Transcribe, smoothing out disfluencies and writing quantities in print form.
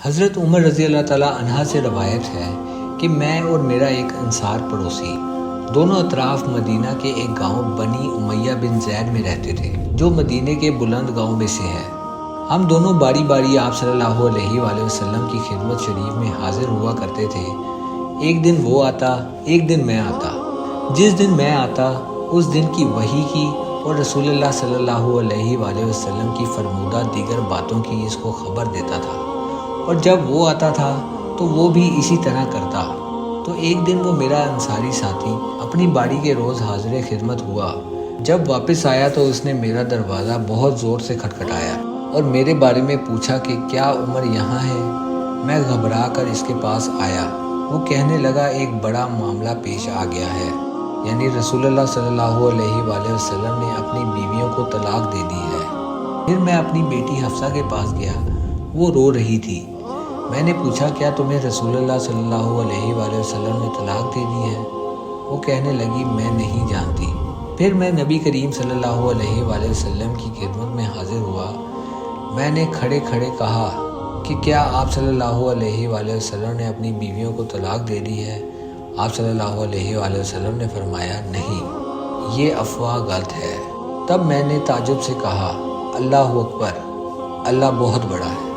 حضرت عمر رضی اللہ تعالیٰ عنہ سے روایت ہے کہ میں اور میرا ایک انصار پڑوسی دونوں اطراف مدینہ کے ایک گاؤں بنی امیہ بن زید میں رہتے تھے، جو مدینہ کے بلند گاؤں میں سے ہے۔ ہم دونوں باری باری آپ صلی اللہ علیہ وآلہ وسلم کی خدمت شریف میں حاضر ہوا کرتے تھے۔ ایک دن وہ آتا، ایک دن میں آتا۔ جس دن میں آتا اس دن کی وحی کی اور رسول اللہ صلی اللہ علیہ وآلہ وسلم کی فرمودہ دیگر باتوں کی اس کو خبر دیتا تھا، اور جب وہ آتا تھا تو وہ بھی اسی طرح کرتا۔ تو ایک دن وہ میرا انصاری ساتھی اپنی باری کے روز حاضر خدمت ہوا۔ جب واپس آیا تو اس نے میرا دروازہ بہت زور سے کھٹکھٹایا اور میرے بارے میں پوچھا کہ کیا عمر یہاں ہے؟ میں گھبرا کر اس کے پاس آیا۔ وہ کہنے لگا ایک بڑا معاملہ پیش آ گیا ہے، یعنی رسول اللہ صلی اللہ علیہ وآلہ وسلم نے اپنی بیویوں کو طلاق دے دی ہے۔ پھر میں اپنی بیٹی حفصہ کے پاس گیا، وہ رو رہی تھی۔ میں نے پوچھا کیا تمہیں رسول اللہ صلی اللہ علیہ وآلہ وسلم نے طلاق دے دی ہے؟ وہ کہنے لگی میں نہیں جانتی۔ پھر میں نبی کریم صلی اللہ علیہ وآلہ وسلم کی خدمت میں حاضر ہوا۔ میں نے کھڑے کھڑے کہا کہ کیا آپ صلی اللہ علیہ وآلہ وسلم نے اپنی بیویوں کو طلاق دے دی ہے؟ آپ صلی اللہ علیہ وآلہ وسلم نے فرمایا نہیں، یہ افواہ غلط ہے۔ تب میں نے تعجب سے کہا اللہ اکبر، اللہ بہت بڑا ہے۔